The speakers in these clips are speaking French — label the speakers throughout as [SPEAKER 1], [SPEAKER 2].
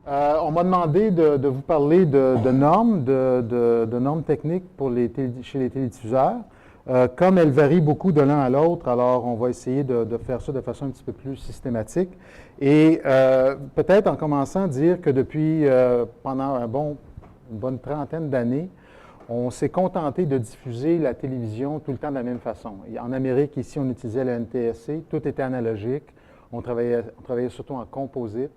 [SPEAKER 1] On m'a demandé de vous parler de normes, de normes techniques pour chez les télédiffuseurs. Comme elles varient beaucoup de l'un à l'autre, alors on va essayer de faire ça de façon un petit peu plus systématique. Et peut-être en commençant, dire que depuis pendant une bonne trentaine d'années, on s'est contenté de diffuser la télévision tout le temps de la même façon. Et en Amérique, ici, on utilisait le NTSC, tout était analogique. On travaillait surtout en composite.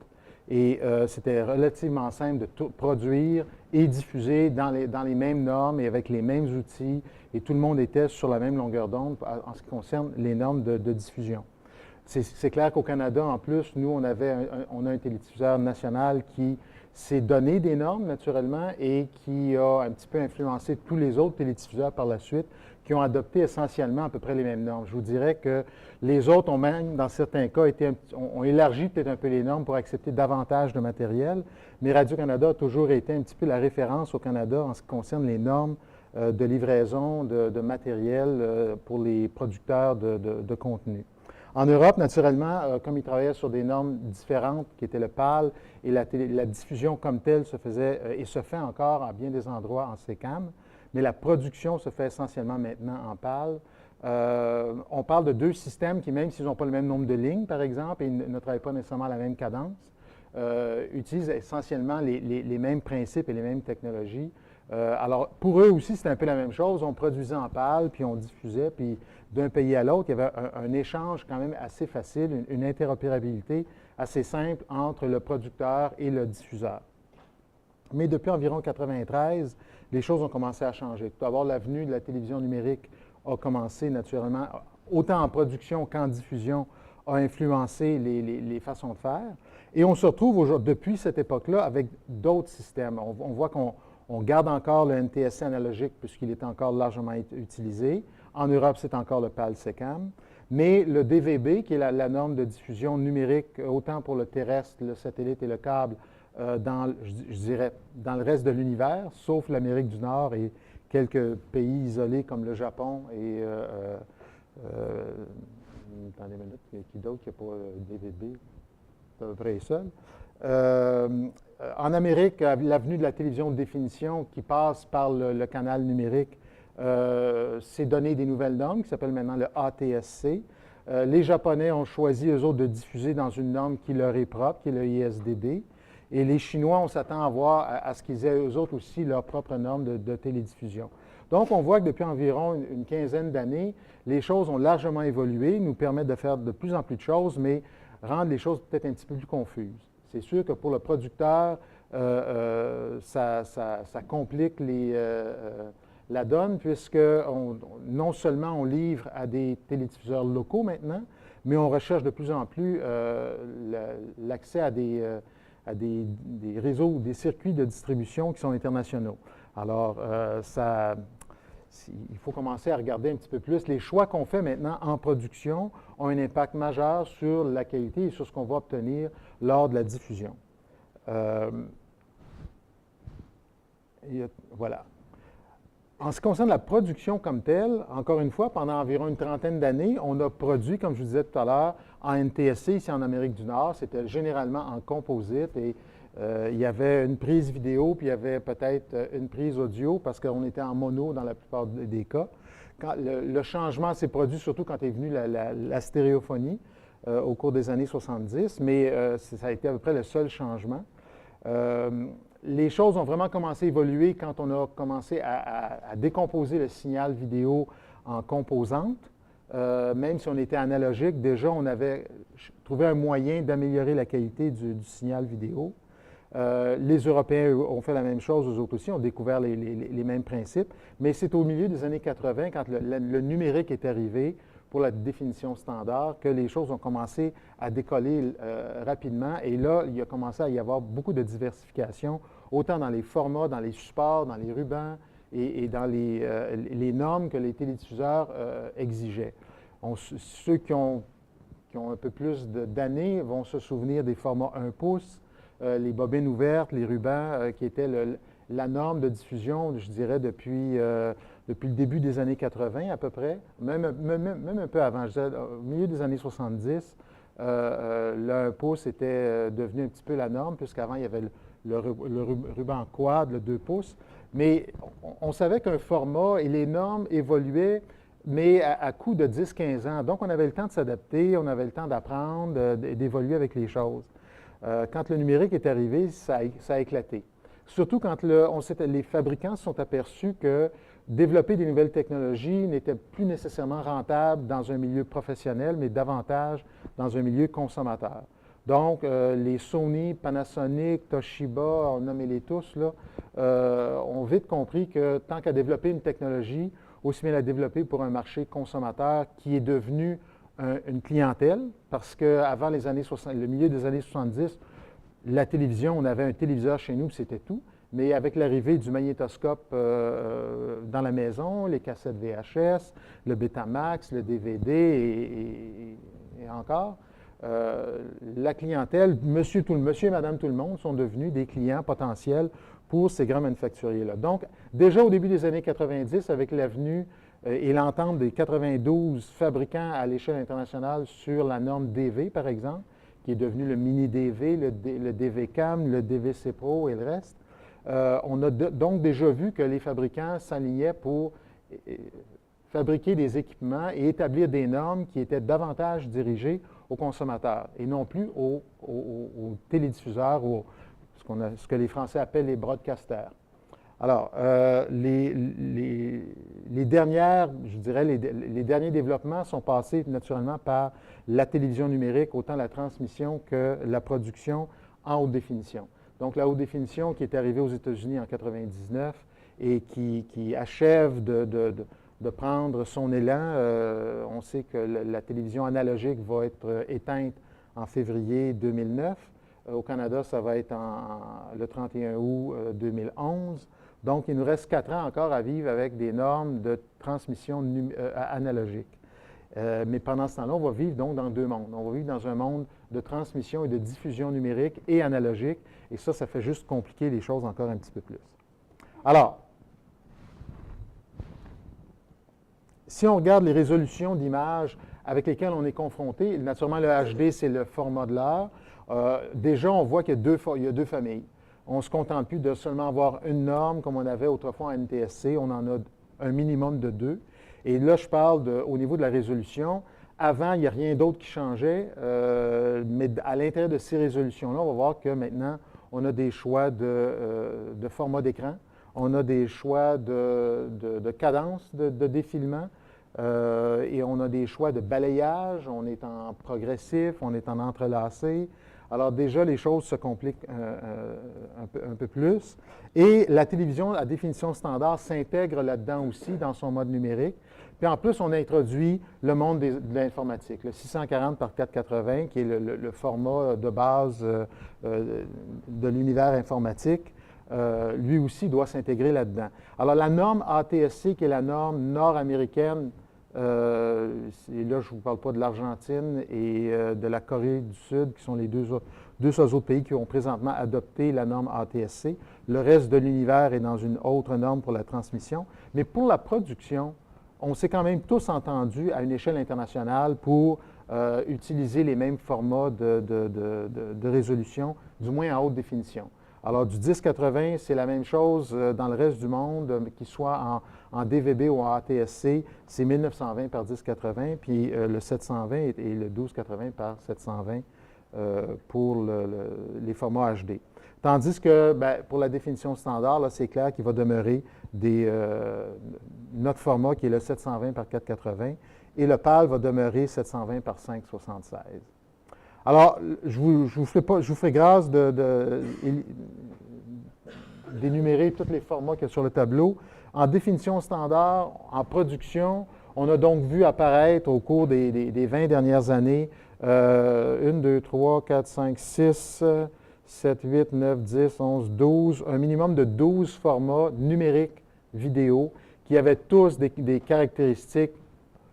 [SPEAKER 1] Et c'était relativement simple de tout produire et diffuser dans les mêmes normes et avec les mêmes outils. Et tout le monde était sur la même longueur d'onde en ce qui concerne les normes de diffusion. C'est clair qu'au Canada, en plus, nous, on a un télédiffuseur national qui s'est donné des normes, naturellement, et qui a un petit peu influencé tous les autres télédiffuseurs par la suite, qui ont adopté essentiellement à peu près les mêmes normes. Je vous dirais que les autres ont même, dans certains cas, ont élargi peut-être un peu les normes pour accepter davantage de matériel, mais Radio-Canada a toujours été un petit peu la référence au Canada en ce qui concerne les normes de livraison de matériel pour les producteurs de contenu. En Europe, naturellement, comme ils travaillaient sur des normes différentes, qui étaient le PAL, et la diffusion comme telle se faisait et se fait encore à bien des endroits en SECAM, mais la production se fait essentiellement maintenant en PAL. On parle de deux systèmes qui, même s'ils n'ont pas le même nombre de lignes, par exemple, et ne travaillent pas nécessairement à la même cadence, utilisent essentiellement les mêmes principes et les mêmes technologies. Alors, pour eux aussi, c'était un peu la même chose. On produisait en PAL, puis on diffusait, puis d'un pays à l'autre, il y avait un échange quand même assez facile, une interopérabilité assez simple entre le producteur et le diffuseur. Mais depuis environ 1993, les choses ont commencé à changer. Tout d'abord, l'avenue de la télévision numérique a commencé naturellement, autant en production qu'en diffusion, a influencé les façons de faire. Et on se retrouve depuis cette époque-là avec d'autres systèmes. On voit qu'on garde encore le NTSC analogique puisqu'il est encore largement utilisé. En Europe, c'est encore le PAL-SECAM. Mais le DVB, qui est la norme de diffusion numérique, autant pour le terrestre, le satellite et le câble, je dirais, dans le reste de l'univers, sauf l'Amérique du Nord et quelques pays isolés comme le Japon et attendez une minute, qui d'autre qui n'a pas DVB? C'est à peu près seul. En Amérique, l'avenue de la télévision de définition qui passe par le canal numérique s'est donné des nouvelles normes qui s'appellent maintenant le ATSC. Les Japonais ont choisi, eux autres, de diffuser dans une norme qui leur est propre, qui est le ISDD. Et les Chinois, on s'attend à voir à ce qu'ils aient eux autres aussi leur propre norme de télédiffusion. Donc, on voit que depuis environ une quinzaine d'années, les choses ont largement évolué, nous permettent de faire de plus en plus de choses, mais rendent les choses peut-être un petit peu plus confuses. C'est sûr que pour le producteur, ça complique la donne, puisque non seulement on livre à des télédiffuseurs locaux maintenant, mais on recherche de plus en plus l'accès à des réseaux ou des circuits de distribution qui sont internationaux. Alors, il faut commencer à regarder un petit peu plus. Les choix qu'on fait maintenant en production ont un impact majeur sur la qualité et sur ce qu'on va obtenir lors de la diffusion. Voilà. En ce qui concerne la production comme telle, encore une fois, pendant environ une trentaine d'années, on a produit, comme je vous disais tout à l'heure, en NTSC, ici en Amérique du Nord. C'était généralement en composite et il y avait une prise vidéo, puis il y avait peut-être une prise audio parce qu'on était en mono dans la plupart des cas. Le changement s'est produit surtout quand est venue la stéréophonie au cours des années 70, mais ça a été à peu près le seul changement. Les choses ont vraiment commencé à évoluer quand on a commencé à décomposer le signal vidéo en composantes. Même si on était analogique, déjà on avait trouvé un moyen d'améliorer la qualité du signal vidéo. Les Européens ont fait la même chose, eux autres aussi, ont découvert les mêmes principes, mais c'est au milieu des années 80, quand le numérique est arrivé pour la définition standard, que les choses ont commencé à décoller rapidement. Et là, il a commencé à y avoir beaucoup de diversification, autant dans les formats, dans les supports, dans les rubans et dans les normes que les télédiffuseurs exigeaient. Ceux qui ont un peu plus d'années vont se souvenir des formats 1 pouce, les bobines ouvertes, les rubans, qui étaient la norme de diffusion, je dirais, depuis le début des années 80 à peu près, même un peu avant, je dirais, au milieu des années 70, Le 1 pouce était devenu un petit peu la norme, puisqu'avant, il y avait le ruban quad, le 2 pouces. Mais on savait qu'un format et les normes évoluaient, mais à coup de 10-15 ans. Donc, on avait le temps de s'adapter, on avait le temps d'apprendre, d'évoluer avec les choses. Quand le numérique est arrivé, ça a éclaté. Surtout quand les fabricants se sont aperçus que développer des nouvelles technologies n'était plus nécessairement rentable dans un milieu professionnel, mais davantage dans un milieu consommateur. Donc, les Sony, Panasonic, Toshiba, on nommez-les tous, là, ont vite compris que tant qu'à développer une technologie, aussi bien la développer pour un marché consommateur qui est devenu une clientèle, parce qu'avant le milieu des années 70, la télévision, on avait un téléviseur chez nous, c'était tout. Mais avec l'arrivée du magnétoscope dans la maison, les cassettes VHS, le Betamax, le DVD et encore, la clientèle, monsieur et madame tout le monde sont devenus des clients potentiels pour ces grands manufacturiers-là. Donc, déjà au début des années 90, avec l'avenue et l'entente des 92 fabricants à l'échelle internationale sur la norme DV, par exemple, qui est devenu le mini-DV, le DV-CAM, le DVC Pro et le reste, on a donc déjà vu que les fabricants s'alignaient pour fabriquer des équipements et établir des normes qui étaient davantage dirigées aux consommateurs et non plus aux télédiffuseurs ou ce que les Français appellent les broadcasters. Alors, les derniers développements sont passés naturellement par la télévision numérique, autant la transmission que la production en haute définition. Donc, la haute définition qui est arrivée aux États-Unis en 1999 et qui achève de prendre son élan. On sait que la télévision analogique va être éteinte en février 2009. Au Canada, ça va être le 31 août 2011. Donc, il nous reste 4 ans encore à vivre avec des normes de transmission analogique. Mais pendant ce temps-là, on va vivre donc dans 2 mondes. On va vivre dans un monde de transmission et de diffusion numérique et analogique. Et ça fait juste compliquer les choses encore un petit peu plus. Alors, si on regarde les résolutions d'images avec lesquelles on est confronté, naturellement, le HD, c'est le format de l'heure. Déjà, on voit qu'il y a 2 familles. On ne se contente plus de seulement avoir une norme comme on avait autrefois en NTSC. On en a un minimum de 2. Et là, je parle au niveau de la résolution. Avant, il n'y a rien d'autre qui changeait, mais à l'intérieur de ces résolutions-là, on va voir que maintenant, on a des choix de format d'écran. On a des choix de cadence de défilement et on a des choix de balayage. On est en progressif, on est en entrelacé. Alors déjà, les choses se compliquent un peu plus. Et la télévision à définition standard s'intègre là-dedans aussi dans son mode numérique. Puis en plus, on a introduit le monde de l'informatique, le 640 par 480, qui est le format de base de l'univers informatique. Lui aussi doit s'intégrer là-dedans. Alors la norme ATSC, qui est la norme nord-américaine, et là je ne vous parle pas de l'Argentine et de la Corée du Sud, qui sont les deux autres pays qui ont présentement adopté la norme ATSC. Le reste de l'univers est dans une autre norme pour la transmission. Mais pour la production, on s'est quand même tous entendus à une échelle internationale pour utiliser les mêmes formats de résolution, du moins en haute définition. Alors, du 1080, c'est la même chose dans le reste du monde, qu'il soit en DVB ou en ATSC, c'est 1920 par 1080, puis le 720 et le 1280 par 720 pour les formats HD. Tandis que pour la définition standard, là, c'est clair qu'il va demeurer notre format qui est le 720 par 480 et le PAL va demeurer 720 par 576. Alors, je vous fais grâce d'énumérer tous les formats qu'il y a sur le tableau. En définition standard, en production, on a donc vu apparaître au cours des 20 dernières années 1, 2, 3, 4, 5, 6, 7, 8, 9, 10, 11, 12, un minimum de 12 formats numériques vidéo qui avaient tous des caractéristiques.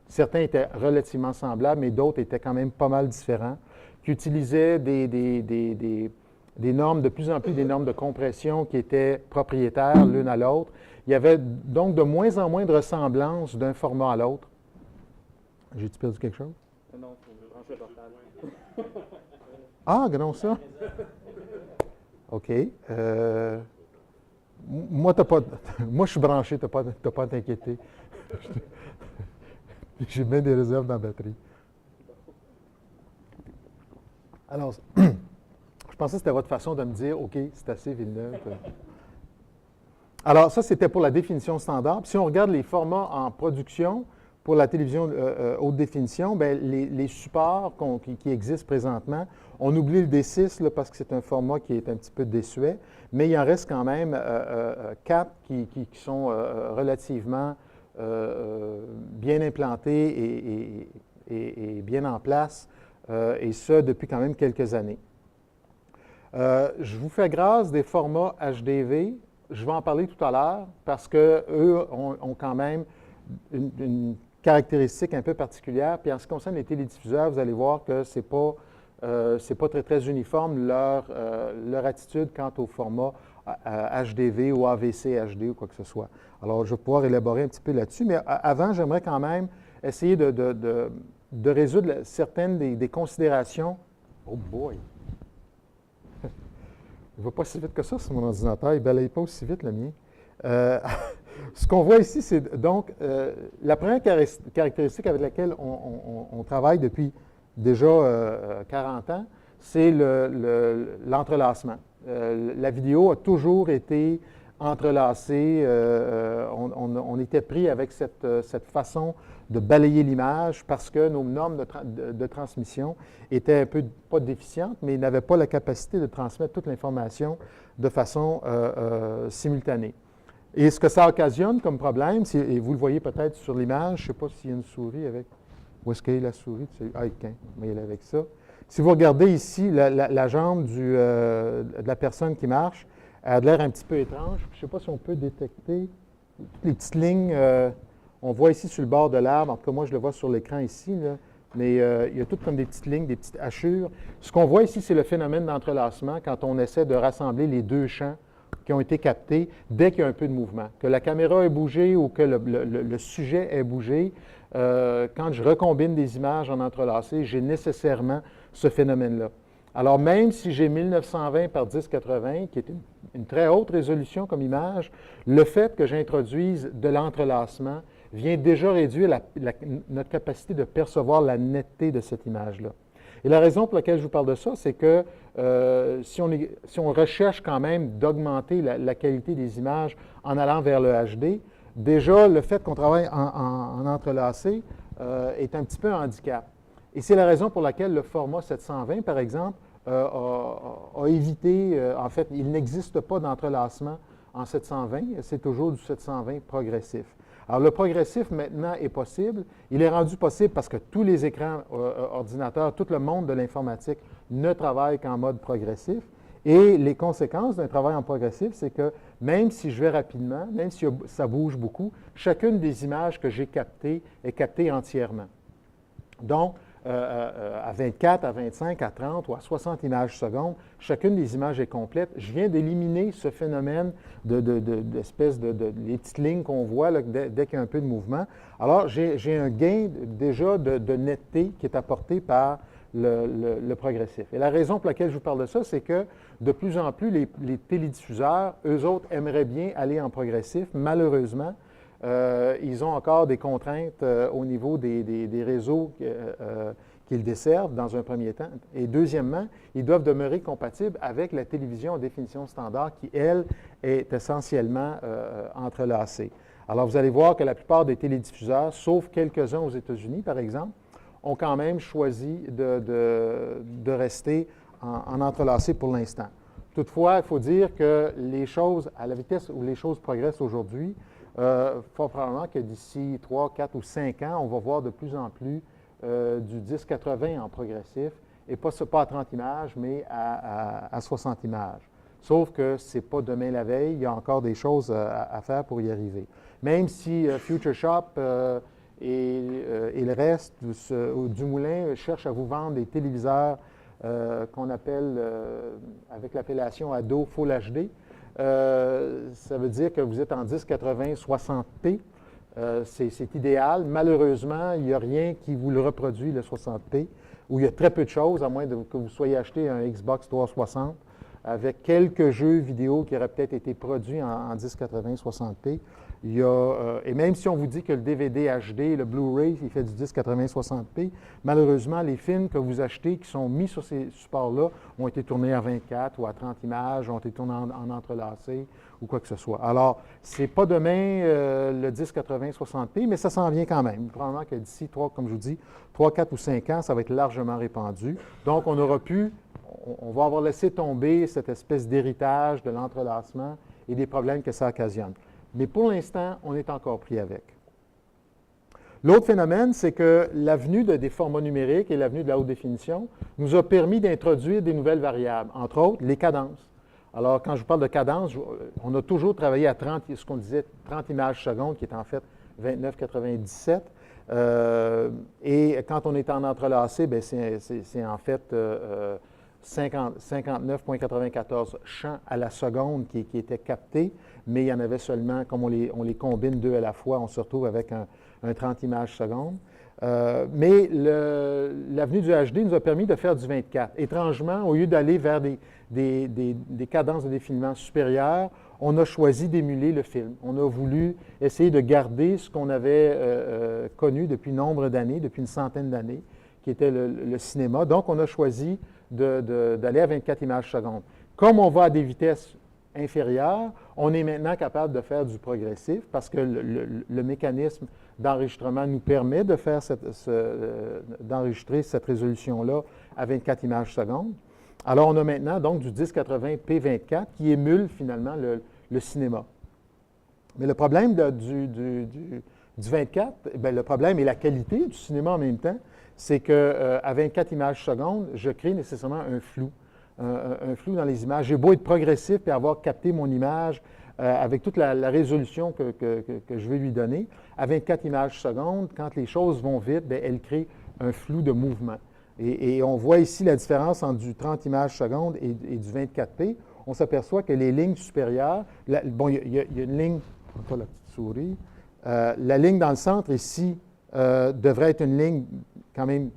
[SPEAKER 1] Certains étaient relativement semblables, mais d'autres étaient quand même pas mal différents, qui utilisaient des normes, de plus en plus des normes de compression qui étaient propriétaires l'une à l'autre. Il y avait donc de moins en moins de ressemblance d'un format à l'autre. J'ai-tu perdu quelque chose?
[SPEAKER 2] Non, il faut brancher le portable.
[SPEAKER 1] Ah, regardons ça. OK. Moi, moi, je suis branché, tu n'as pas à t'inquiéter. J'ai bien des réserves dans la batterie. Alors, je pensais que c'était votre façon de me dire, OK, c'est assez, Villeneuve. Alors, ça, c'était pour la définition standard. Puis, si on regarde les formats en production pour la télévision haute définition, bien, les supports qui existent présentement, on oublie le D6 là, parce que c'est un format qui est un petit peu désuet, mais il en reste quand même 4 qui sont relativement bien implantés et bien en place, et ça depuis quand même quelques années. Je vous fais grâce des formats HDV. Je vais en parler tout à l'heure parce qu'eux ont quand même une caractéristique un peu particulière. Puis en ce qui concerne les télédiffuseurs, vous allez voir que ce n'est pas très, très uniforme leur attitude quant au format HDV ou AVC HD ou quoi que ce soit. Alors, je vais pouvoir élaborer un petit peu là-dessus. Mais avant, j'aimerais quand même essayer de résoudre certaines des considérations. Oh boy! Il ne va pas si vite que ça sur mon ordinateur. Il ne balaye pas aussi vite, le mien. Ce qu'on voit ici, c'est donc la première caractéristique avec laquelle on travaille depuis déjà 40 ans, c'est l'entrelacement. La vidéo a toujours été entrelacée. On était pris avec cette façon de balayer l'image parce que nos normes de transmission étaient un peu, pas déficientes, mais n'avaient pas la capacité de transmettre toute l'information de façon simultanée. Et ce que ça occasionne comme problème, et vous le voyez peut-être sur l'image, je ne sais pas s'il y a une souris avec. Où est-ce qu'elle est la souris? Ah, on va y aller avec ça. Si vous regardez ici la jambe de la personne qui marche, elle a l'air un petit peu étrange. Je ne sais pas si on peut détecter toutes les petites lignes. On voit ici sur le bord de l'arbre, en tout cas moi je le vois sur l'écran ici, là, mais il y a toutes comme des petites lignes, des petites hachures. Ce qu'on voit ici, c'est le phénomène d'entrelacement quand on essaie de rassembler les deux champs qui ont été captés dès qu'il y a un peu de mouvement. Que la caméra ait bougé ou que le sujet ait bougé, quand je recombine des images en entrelacé, j'ai nécessairement ce phénomène-là. Alors, même si j'ai 1920 par 1080, qui est une très haute résolution comme image, le fait que j'introduise de l'entrelacement vient déjà réduire notre capacité de percevoir la netteté de cette image-là. Et la raison pour laquelle je vous parle de ça, c'est que si on recherche quand même d'augmenter la qualité des images en allant vers le HD, déjà, le fait qu'on travaille en entrelacé est un petit peu un handicap. Et c'est la raison pour laquelle le format 720, par exemple, a évité, en fait, il n'existe pas d'entrelacement en 720, c'est toujours du 720 progressif. Alors, le progressif, maintenant, est possible. Il est rendu possible parce que tous les écrans ordinateurs, tout le monde de l'informatique ne travaille qu'en mode progressif. Et les conséquences d'un travail en progressif, c'est que même si je vais rapidement, même si ça bouge beaucoup, chacune des images que j'ai captées est captée entièrement. Donc, à 24, à 25, à 30 ou à 60 images secondes, chacune des images est complète. Je viens d'éliminer ce phénomène d'espèce les petites lignes qu'on voit là, dès qu'il y a un peu de mouvement. Alors, j'ai un gain déjà de netteté qui est apporté par le progressif. Et la raison pour laquelle je vous parle de ça, c'est que de plus en plus, les télédiffuseurs, eux autres, aimeraient bien aller en progressif. Malheureusement, ils ont encore des contraintes au niveau des réseaux qu'ils desservent dans un premier temps. Et deuxièmement, ils doivent demeurer compatibles avec la télévision en définition standard qui, elle, est essentiellement entrelacée. Alors, vous allez voir que la plupart des télédiffuseurs, sauf quelques-uns aux États-Unis, par exemple, ont quand même choisi de rester en entrelacé pour l'instant. Toutefois, il faut dire que les choses, à la vitesse où les choses progressent aujourd'hui, fort probablement que d'ici 3, 4 ou 5 ans, on va voir de plus en plus du 1080 en progressif, et pas à 30 images, mais à 60 images. Sauf que ce n'est pas demain la veille, il y a encore des choses à faire pour y arriver. Même si Future Shop et le reste du moulin cherchent à vous vendre des téléviseurs qu'on appelle, avec l'appellation Ado Full HD, ça veut dire que vous êtes en 1080 60p. c'est idéal. Malheureusement, il n'y a rien qui vous le reproduit, le 60p, ou il y a très peu de choses, à moins que vous soyez acheté un Xbox 360 avec quelques jeux vidéo qui auraient peut-être été produits en 1080 60p. Et même si on vous dit que le DVD HD, le Blu-ray, il fait du 1080 60p, malheureusement, les films que vous achetez qui sont mis sur ces supports-là ont été tournés à 24 ou à 30 images, ont été tournés en entrelacé ou quoi que ce soit. Alors, ce n'est pas demain le 1080 60p, mais ça s'en vient quand même. Probablement que d'ici, comme je vous dis, 3, 4 ou 5 ans, ça va être largement répandu. Donc, on va avoir laissé tomber cette espèce d'héritage de l'entrelacement et des problèmes que ça occasionne. Mais pour l'instant, on est encore pris avec. L'autre phénomène, c'est que l'avenue des formats numériques et l'avenue de la haute définition nous a permis d'introduire des nouvelles variables, entre autres les cadences. Alors, quand je vous parle de cadence, on a toujours travaillé à 30, ce qu'on disait 30 images secondes, qui est en fait 29,97. Et quand on est en entrelacé, c'est en fait 59,94 champs à la seconde qui étaient captés, mais il y en avait seulement, comme on les combine deux à la fois, on se retrouve avec un 30 images secondes. Mais l'avenue du HD nous a permis de faire du 24. Étrangement, au lieu d'aller vers des cadences de défilement supérieures, on a choisi d'émuler le film. On a voulu essayer de garder ce qu'on avait connu depuis nombre d'années, depuis une centaine d'années, qui était le cinéma. Donc, on a choisi d'aller à 24 images secondes. Comme on va à des vitesses inférieures, on est maintenant capable de faire du progressif parce que le mécanisme d'enregistrement nous permet de faire d'enregistrer cette résolution-là à 24 images secondes. Alors, on a maintenant donc du 1080p24 qui émule finalement le cinéma. Mais le problème du 24, le problème est la qualité du cinéma en même temps, c'est qu'à 24 images secondes, je crée nécessairement un flou. Un flou dans les images. J'ai beau être progressif et avoir capté mon image avec toute la résolution que je vais lui donner, à 24 images secondes, quand les choses vont vite, elle crée un flou de mouvement. Et on voit ici la différence entre du 30 images secondes et du 24p. On s'aperçoit que les lignes supérieures, il y a une ligne, pas la petite souris, la ligne dans le centre ici devrait être une ligne quand même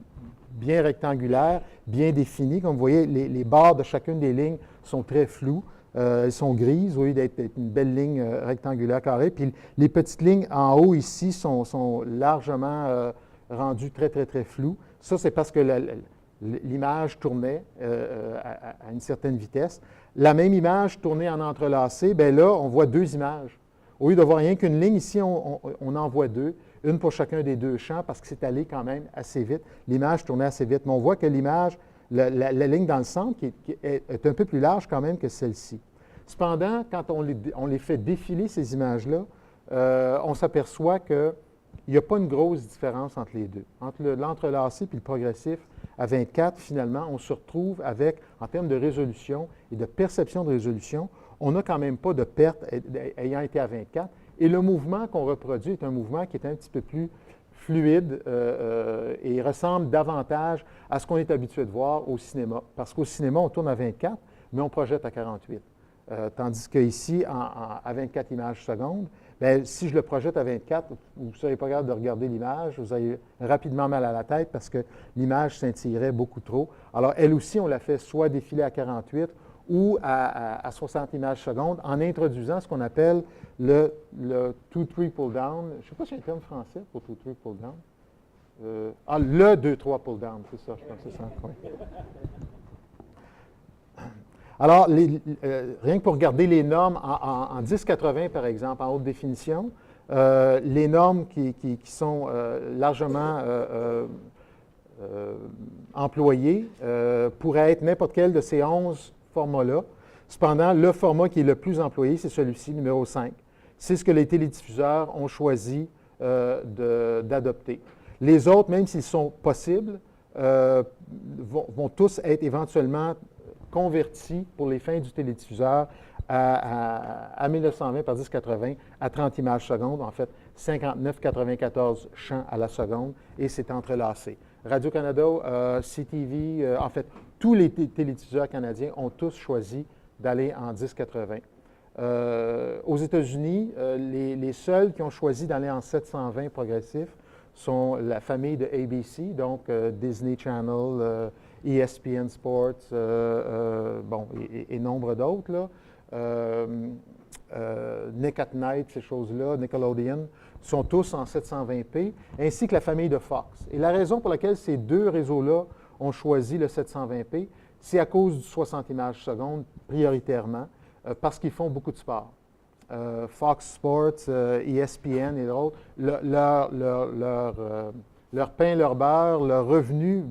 [SPEAKER 1] bien rectangulaire, bien définie. Comme vous voyez, les barres de chacune des lignes sont très floues. Elles sont grises au lieu d'être une belle ligne rectangulaire carrée. Puis les petites lignes en haut ici sont largement rendues très, très, très floues. Ça, c'est parce que l'image tournait à une certaine vitesse. La même image tournée en entrelacé, bien là, on voit deux images. Au lieu de voir rien qu'une ligne, ici, on en voit deux. Une pour chacun des deux champs parce que c'est allé quand même assez vite. L'image tournait assez vite. Mais on voit que l'image, la ligne dans le centre qui est un peu plus large quand même que celle-ci. Cependant, quand on les fait défiler, ces images-là, on s'aperçoit qu'il n'y a pas une grosse différence entre les deux. Entre l'entrelacé et le progressif à 24, finalement, on se retrouve avec, en termes de résolution et de perception de résolution, on n'a quand même pas de perte ayant été à 24. Et le mouvement qu'on reproduit est un mouvement qui est un petit peu plus fluide et ressemble davantage à ce qu'on est habitué de voir au cinéma. Parce qu'au cinéma, on tourne à 24, mais on projette à 48. Tandis qu'ici, à 24 images secondes, bien, si je le projette à 24, vous ne serez pas capable de regarder l'image, vous avez rapidement mal à la tête parce que l'image scintillerait beaucoup trop. Alors, elle aussi, on la fait soit défiler à 48 ou à 60 images secondes en introduisant ce qu'on appelle le 2-3 pull-down. Je ne sais pas si y a un terme français pour 2-3 pull-down. Le 2-3 pull-down, c'est ça, je pense que c'est ça. Oui. Alors, rien que pour regarder les normes en 1080, par exemple, en haute définition, les normes qui sont largement employées pourraient être n'importe quel de ces 11 formats-là. Cependant, le format qui est le plus employé, c'est celui-ci, numéro 5. C'est ce que les télédiffuseurs ont choisi d'adopter. Les autres, même s'ils sont possibles, vont tous être éventuellement convertis pour les fins du télédiffuseur à 1920 par 1080 à 30 images secondes, en fait 59,94 champs à la seconde, et c'est entrelacé. Radio-Canada, CTV, en fait, tous les télédiffuseurs canadiens ont tous choisi d'aller en 1080. Aux États-Unis, les seuls qui ont choisi d'aller en 720 progressif sont la famille de ABC, donc Disney Channel, ESPN Sports, et nombre d'autres, là. Nick at Night, ces choses-là, Nickelodeon, sont tous en 720p, ainsi que la famille de Fox. Et la raison pour laquelle ces deux réseaux-là ont choisi le 720p, c'est à cause du 60 images secondes, prioritairement, parce qu'ils font beaucoup de sport. Fox Sports, ESPN et d'autres, leur pain, leur beurre, leurs revenus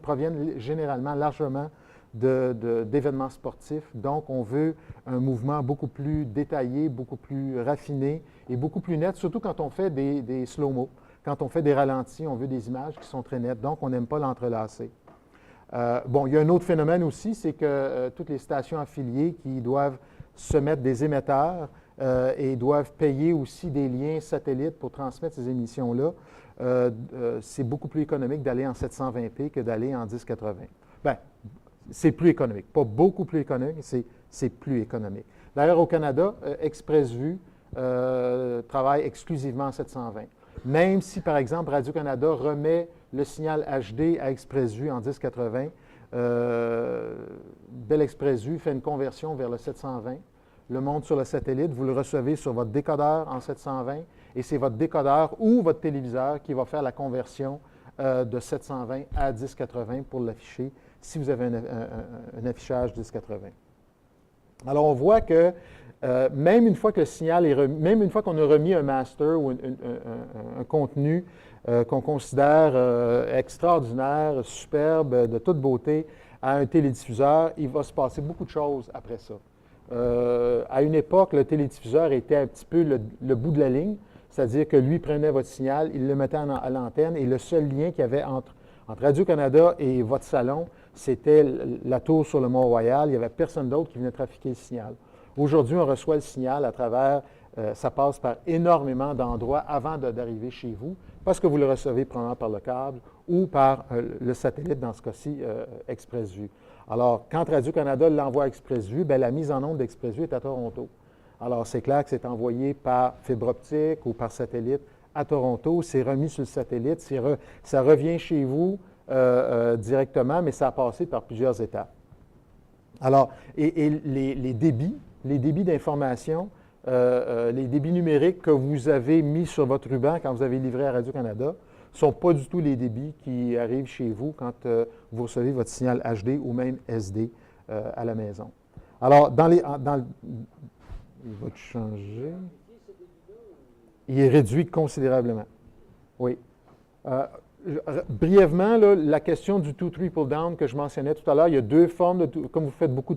[SPEAKER 1] proviennent généralement largement d'événements sportifs. Donc, on veut un mouvement beaucoup plus détaillé, beaucoup plus raffiné et beaucoup plus net, surtout quand on fait des slow-mo. Quand on fait des ralentis, on veut des images qui sont très nettes. Donc, on n'aime pas l'entrelacer. Il y a un autre phénomène aussi, c'est que toutes les stations affiliées qui doivent se mettre des émetteurs et doivent payer aussi des liens satellites pour transmettre ces émissions-là, c'est beaucoup plus économique d'aller en 720p que d'aller en 1080. Bien, c'est plus économique. Pas beaucoup plus économique, c'est plus économique. D'ailleurs, au Canada, ExpressVu travaille exclusivement en 720. Même si, par exemple, Radio-Canada remet le signal HD à ExpressVu en 1080, Bell ExpressVu fait une conversion vers le 720, le monte sur le satellite, vous le recevez sur votre décodeur en 720, et c'est votre décodeur ou votre téléviseur qui va faire la conversion de 720 à 1080 pour l'afficher, si vous avez un affichage 1080. Alors, on voit que même une fois que le signal est remis, même une fois qu'on a remis un master ou un contenu qu'on considère extraordinaire, superbe, de toute beauté, à un télédiffuseur, il va se passer beaucoup de choses après ça. À une époque, le télédiffuseur était un petit peu le bout de la ligne, c'est-à-dire que lui prenait votre signal, il le mettait à l'antenne, et le seul lien qu'il y avait entre Radio-Canada et votre salon, c'était la tour sur le Mont-Royal. Il n'y avait personne d'autre qui venait trafiquer le signal. Aujourd'hui, on reçoit le signal à travers, ça passe par énormément d'endroits avant d'arriver chez vous, parce que vous le recevez probablement par le câble ou par le satellite, dans ce cas-ci, ExpressVu. Alors, quand Radio-Canada l'envoie à ExpressVu, bien, la mise en onde d'ExpressVu est à Toronto. Alors, c'est clair que c'est envoyé par fibre optique ou par satellite à Toronto, c'est remis sur le satellite, ça revient chez vous directement, mais ça a passé par plusieurs étapes. Alors, et les débits d'information, les débits numériques que vous avez mis sur votre ruban quand vous avez livré à Radio-Canada ne sont pas du tout les débits qui arrivent chez vous quand vous recevez votre signal HD ou même SD à la maison. Alors, il va changer. Il est réduit considérablement. Oui. Brièvement, là, la question du two triple down que je mentionnais tout à l'heure, il y a deux formes, comme vous faites beaucoup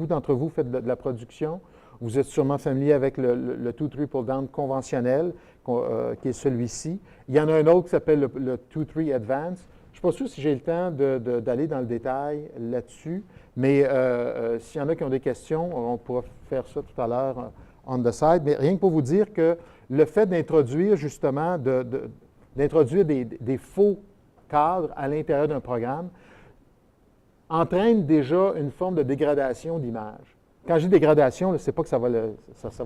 [SPEAKER 1] d'entre vous faites de la production, vous êtes sûrement familier avec le two triple down conventionnel, qui est celui-ci. Il y en a un autre qui s'appelle le two three advance. Je ne suis pas sûr si j'ai le temps d'aller dans le détail là-dessus, mais s'il y en a qui ont des questions, on pourra faire ça tout à l'heure on the side. Mais rien que pour vous dire que le fait d'introduire justement, d'introduire des faux cadres à l'intérieur d'un programme entraîne déjà une forme de dégradation d'image. Quand je dis dégradation, ce n'est pas que ça va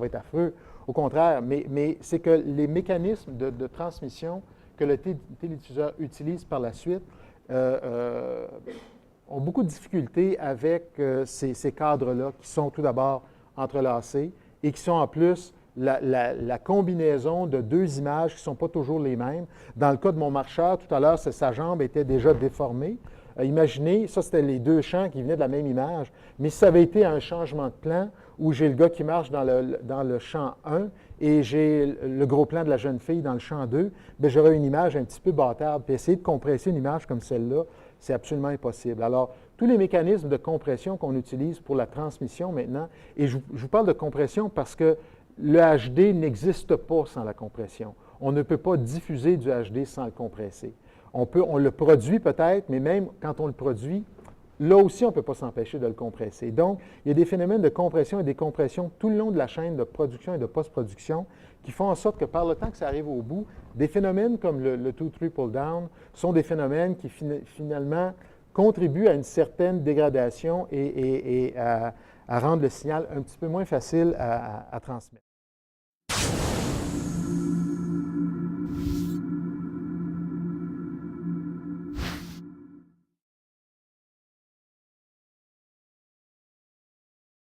[SPEAKER 1] être affreux, au contraire, mais c'est que les mécanismes de transmission que le télédiffuseur utilise par la suite ont beaucoup de difficultés avec ces cadres-là qui sont tout d'abord entrelacés et qui sont en plus la combinaison de deux images qui ne sont pas toujours les mêmes. Dans le cas de mon marcheur, tout à l'heure, sa jambe était déjà déformée. Imaginez, ça c'était les deux champs qui venaient de la même image, mais si ça avait été un changement de plan où j'ai le gars qui marche dans le champ 1 et j'ai le gros plan de la jeune fille dans le champ 2, bien, j'aurais une image un petit peu bâtarde. Puis essayer de compresser une image comme celle-là, c'est absolument impossible. Alors, tous les mécanismes de compression qu'on utilise pour la transmission maintenant, et je vous parle de compression parce que le HD n'existe pas sans la compression. On ne peut pas diffuser du HD sans le compresser. On le produit peut-être, mais même quand on le produit, là aussi, on ne peut pas s'empêcher de le compresser. Donc, il y a des phénomènes de compression et décompression tout le long de la chaîne de production et de post-production qui font en sorte que par le temps que ça arrive au bout, des phénomènes comme le two triple down sont des phénomènes qui finalement contribuent à une certaine dégradation et à rendre le signal un petit peu moins facile à transmettre.